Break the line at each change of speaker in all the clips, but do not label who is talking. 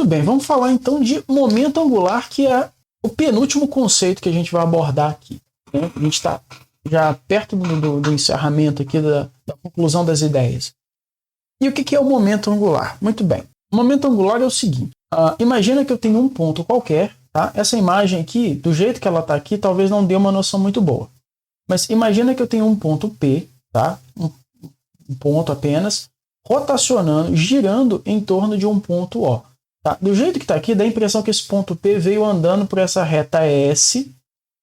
Muito bem, vamos falar então de momento angular, que é o penúltimo conceito que a gente vai abordar aqui, né? A gente está já perto do encerramento aqui, da conclusão das ideias. E o que é o momento angular? Muito bem, o momento angular é o seguinte, imagina que eu tenho um ponto qualquer, tá? Essa imagem aqui, do jeito que ela está aqui, talvez não dê uma noção muito boa. Mas imagina que eu tenho um ponto P, tá? Um ponto apenas, rotacionando, girando em torno de um ponto O. Tá? Do jeito que está aqui, dá a impressão que esse ponto P veio andando por essa reta S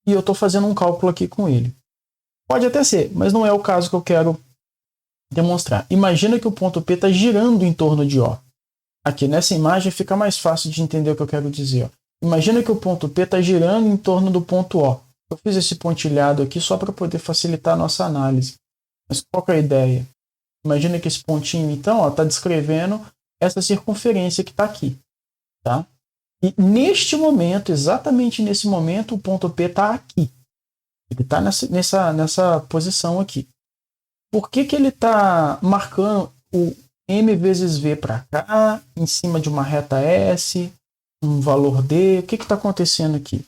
e eu estou fazendo um cálculo aqui com ele. Pode até ser, mas não é o caso que eu quero demonstrar. Imagina que o ponto P está girando em torno de O. Aqui nessa imagem fica mais fácil de entender o que eu quero dizer. Ó. Imagina que o ponto P está girando em torno do ponto O. Eu fiz esse pontilhado aqui só para poder facilitar a nossa análise. Mas qual que é a ideia? Imagina que esse pontinho, então, está descrevendo essa circunferência que está aqui. Tá? E neste momento, exatamente nesse momento, o ponto P está aqui. Ele está nessa posição aqui. Por que ele está marcando o M vezes V para cá, em cima de uma reta S, um valor D? O que está acontecendo aqui?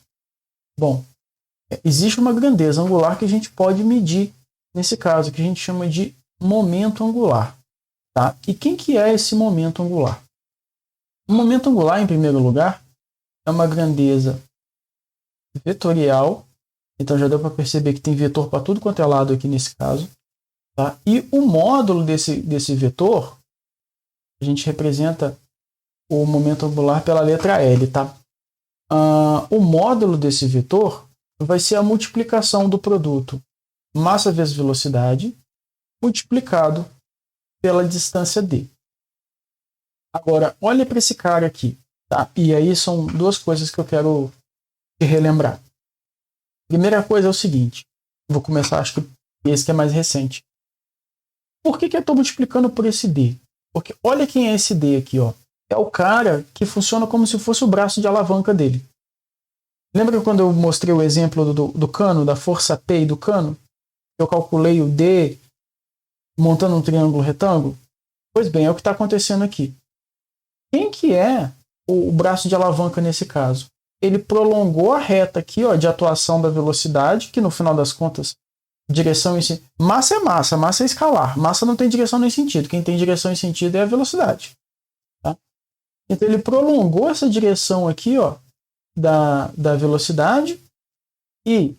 Bom, existe uma grandeza angular que a gente pode medir nesse caso, que a gente chama de momento angular. Tá? E quem que é esse momento angular? O momento angular, em primeiro lugar, é uma grandeza vetorial. Então já deu para perceber que tem vetor para tudo quanto é lado aqui nesse caso. Tá? E o módulo desse vetor, a gente representa o momento angular pela letra L. Tá? O módulo desse vetor vai ser a multiplicação do produto massa vezes velocidade multiplicado pela distância d. Agora, olha para esse cara aqui. Tá? E aí são duas coisas que eu quero te relembrar. Primeira coisa é o seguinte. Vou começar, acho que esse que é mais recente. Por que eu estou multiplicando por esse D? Porque olha quem é esse D aqui. Ó. É o cara que funciona como se fosse o braço de alavanca dele. Lembra quando eu mostrei o exemplo do cano, da força P e do cano? Eu calculei o D montando um triângulo retângulo? Pois bem, é o que está acontecendo aqui. Quem que é o braço de alavanca nesse caso? Ele prolongou a reta aqui, ó, de atuação da velocidade, que no final das contas, direção e massa é massa, massa é escalar. Massa não tem direção nem sentido. Quem tem direção e sentido é a velocidade. Tá? Então ele prolongou essa direção aqui, ó, da velocidade, e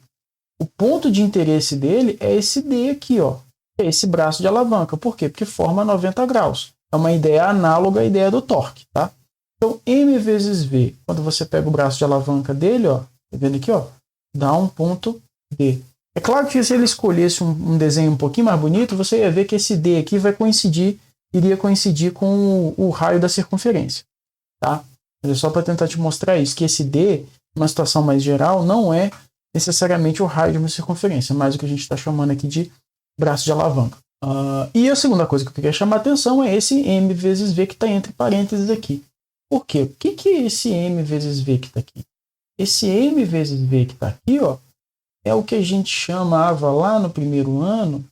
o ponto de interesse dele é esse D aqui, ó, é esse braço de alavanca. Por quê? Porque forma 90 graus. É uma ideia análoga à ideia do torque. Tá? Então, M vezes V, quando você pega o braço de alavanca dele, ó, tá vendo aqui, ó, dá um ponto D. É claro que se ele escolhesse um desenho um pouquinho mais bonito, você ia ver que esse D aqui iria coincidir com o raio da circunferência. Tá? Mas é só para tentar te mostrar isso, que esse D, numa situação mais geral, não é necessariamente o raio de uma circunferência, mas o que a gente está chamando aqui de braço de alavanca. E a segunda coisa que eu queria chamar a atenção é esse M vezes V que está entre parênteses aqui. Por quê? O que é esse M vezes V que está aqui? Esse M vezes V que está aqui, ó, é o que a gente chamava lá no primeiro ano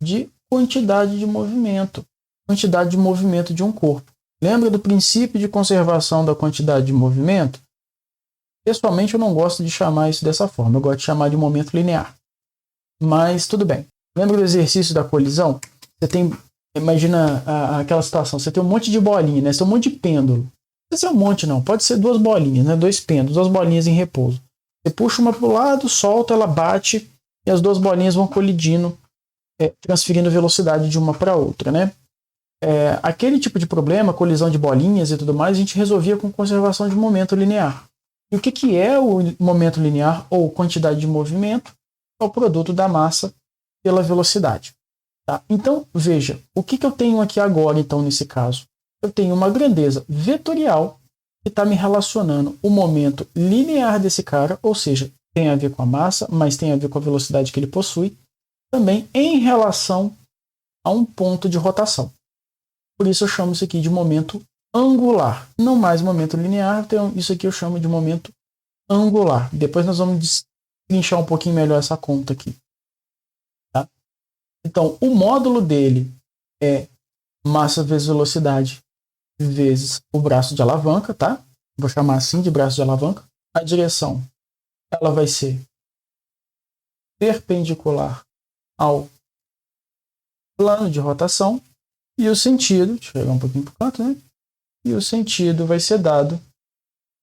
de quantidade de movimento. Quantidade de movimento de um corpo. Lembra do princípio de conservação da quantidade de movimento? Pessoalmente, eu não gosto de chamar isso dessa forma. Eu gosto de chamar de momento linear. Mas tudo bem. Lembra do exercício da colisão? Imagina aquela situação. Você tem um monte de bolinha, né? Você tem um monte de pêndulo. Não precisa ser um monte, não. Pode ser duas bolinhas, né? Dois pêndulos, duas bolinhas em repouso. Você puxa uma para o lado, solta, ela bate e as duas bolinhas vão colidindo, transferindo velocidade de uma para outra, né? Aquele tipo de problema, colisão de bolinhas e tudo mais, a gente resolvia com conservação de momento linear. E o que é o momento linear ou quantidade de movimento? É o produto da massa pela velocidade. Tá? Então, veja, o que eu tenho aqui agora, então, nesse caso? Eu tenho uma grandeza vetorial que está me relacionando o momento linear desse cara, ou seja, tem a ver com a massa, mas tem a ver com a velocidade que ele possui, também em relação a um ponto de rotação. Por isso eu chamo isso aqui de momento angular, não mais momento linear, então isso aqui eu chamo de momento angular. Depois nós vamos destrinchar um pouquinho melhor essa conta aqui. Tá? Então, o módulo dele é massa vezes velocidade vezes o braço de alavanca, tá? Vou chamar assim de braço de alavanca. A direção, ela vai ser perpendicular ao plano de rotação e o sentido, deixa eu pegar um pouquinho para o canto, né? E o sentido vai ser dado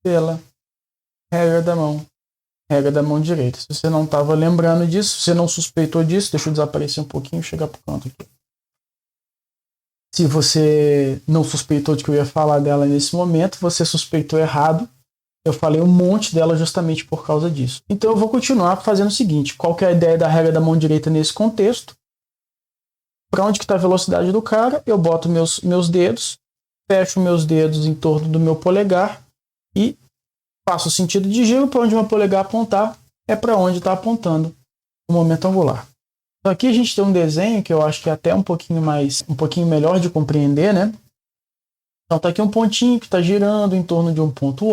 pela regra da mão direita. Se você não estava lembrando disso, se você não suspeitou disso, deixa eu desaparecer um pouquinho e chegar para o canto aqui. Se você não suspeitou de que eu ia falar dela nesse momento, você suspeitou errado. Eu falei um monte dela justamente por causa disso. Então eu vou continuar fazendo o seguinte: qual que é a ideia da regra da mão direita nesse contexto? Para onde que está a velocidade do cara? Eu boto meus dedos, fecho meus dedos em torno do meu polegar e faço o sentido de giro. Para onde o meu polegar apontar é para onde está apontando o momento angular. Então aqui a gente tem um desenho que eu acho que é até um pouquinho melhor de compreender, né? Então tá aqui um pontinho que está girando em torno de um ponto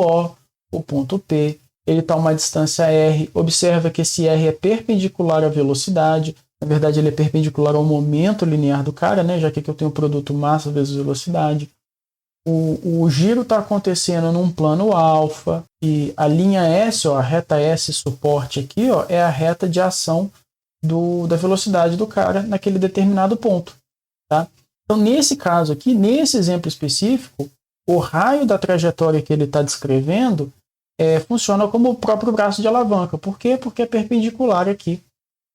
O ponto P. Ele está a uma distância R. Observa que esse R é perpendicular à velocidade. Na verdade, ele é perpendicular ao momento linear do cara, né? Já que aqui eu tenho o produto massa vezes velocidade. O giro está acontecendo num plano alfa. E a linha S, ó, a reta S suporte aqui, ó, é a reta de ação da velocidade do cara naquele determinado ponto. Tá? Então, nesse caso aqui, nesse exemplo específico, o raio da trajetória que ele está descrevendo funciona como o próprio braço de alavanca. Por quê? Porque é perpendicular aqui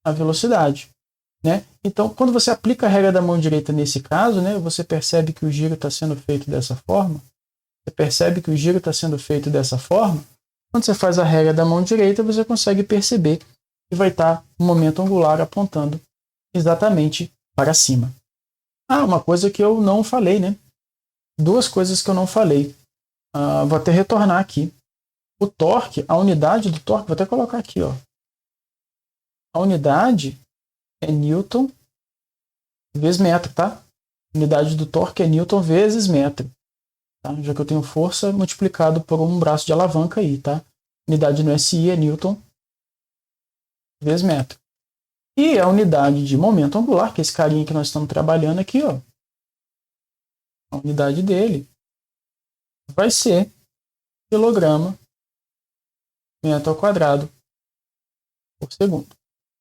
à velocidade. Né? Então, quando você aplica a regra da mão direita nesse caso, né, você percebe que o giro está sendo feito dessa forma. Quando você faz a regra da mão direita, você consegue perceber que vai estar o momento angular apontando exatamente para cima. Uma coisa que eu não falei, né? Duas coisas que eu não falei. Vou até retornar aqui. O torque, a unidade do torque, vou até colocar aqui, ó. A unidade é Newton vezes metro, tá? A unidade do torque é Newton vezes metro. Tá? Já que eu tenho força multiplicado por um braço de alavanca aí, tá? A unidade no SI é Newton vezes metro. E a unidade de momento angular, que é esse carinha que nós estamos trabalhando aqui, ó. A unidade dele vai ser quilograma metro ao quadrado por segundo.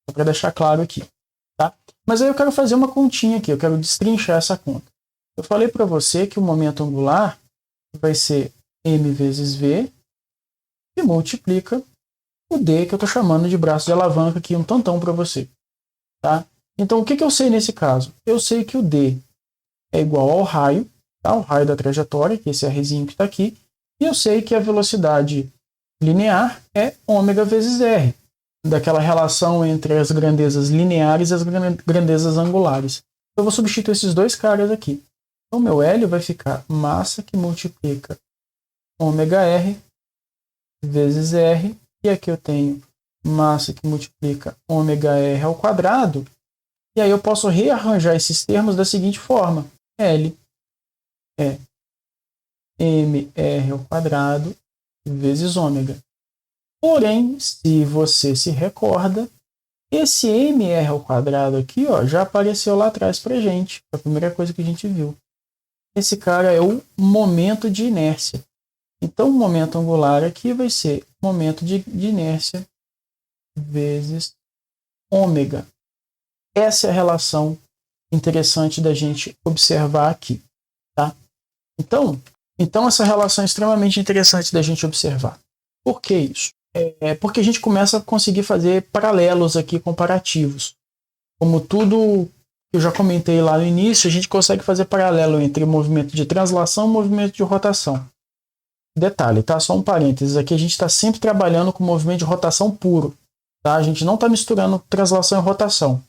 Só para deixar claro aqui. Tá? Mas aí eu quero fazer uma continha aqui, eu quero destrinchar essa conta. Eu falei para você que o momento angular vai ser m vezes v, que multiplica o d, que eu estou chamando de braço de alavanca aqui, um tantão para você. Tá? Então, o que eu sei nesse caso? Eu sei que o d é igual ao raio, tá? O raio da trajetória, que esse Rzinho que está aqui, e eu sei que a velocidade linear é ômega vezes r, daquela relação entre as grandezas lineares e as grandezas angulares. Eu vou substituir esses dois caras aqui. Então, meu L vai ficar massa que multiplica ômega r vezes r, e aqui eu tenho massa que multiplica ômega r ao quadrado, e aí eu posso rearranjar esses termos da seguinte forma: L é mr ao quadrado vezes ômega. Porém, se você se recorda, esse mr ao quadrado aqui, ó, já apareceu lá atrás para a gente. A primeira coisa que a gente viu. Esse cara é o momento de inércia. Então, o momento angular aqui vai ser momento de inércia vezes ômega. Essa é a relação interessante da gente observar aqui. Tá? Então, essa relação é extremamente interessante da gente observar. Por que isso? Porque a gente começa a conseguir fazer paralelos aqui comparativos. Como tudo que eu já comentei lá no início, a gente consegue fazer paralelo entre movimento de translação e movimento de rotação. Detalhe, tá? Só um parênteses, aqui a gente está sempre trabalhando com movimento de rotação puro. Tá? A gente não está misturando translação e rotação.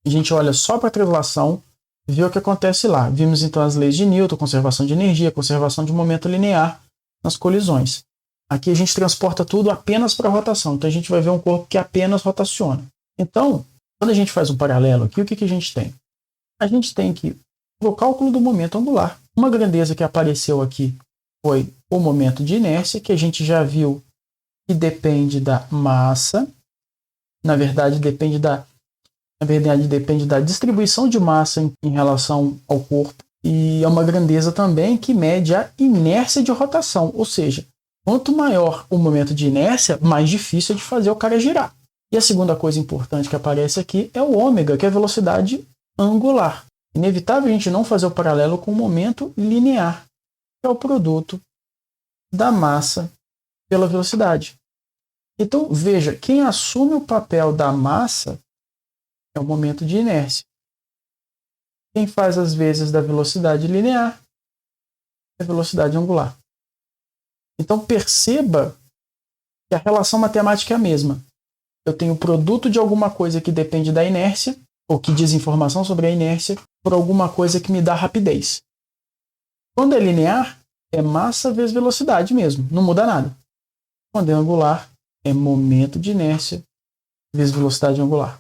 A gente olha só para a translação, vê o que acontece lá. Vimos então as leis de Newton, conservação de energia, conservação de momento linear nas colisões. Aqui a gente transporta tudo apenas para a rotação. Então a gente vai ver um corpo que apenas rotaciona. Então, quando a gente faz um paralelo aqui, o que a gente tem? A gente tem que o cálculo do momento angular. Uma grandeza que apareceu aqui foi o momento de inércia, que a gente já viu que depende da massa. Na verdade, depende da distribuição de massa em relação ao corpo. E é uma grandeza também que mede a inércia de rotação, ou seja, quanto maior o momento de inércia, mais difícil é de fazer o cara girar. E a segunda coisa importante que aparece aqui é o ômega, que é a velocidade angular. Inevitável a gente não fazer o paralelo com o momento linear, que é o produto da massa pela velocidade. Então, veja, quem assume o papel da massa é o momento de inércia. Quem faz as vezes da velocidade linear é a velocidade angular. Então, perceba que a relação matemática é a mesma. Eu tenho o produto de alguma coisa que depende da inércia, ou que diz informação sobre a inércia, por alguma coisa que me dá rapidez. Quando é linear, é massa vezes velocidade mesmo, não muda nada. Quando é angular, é momento de inércia vezes velocidade angular.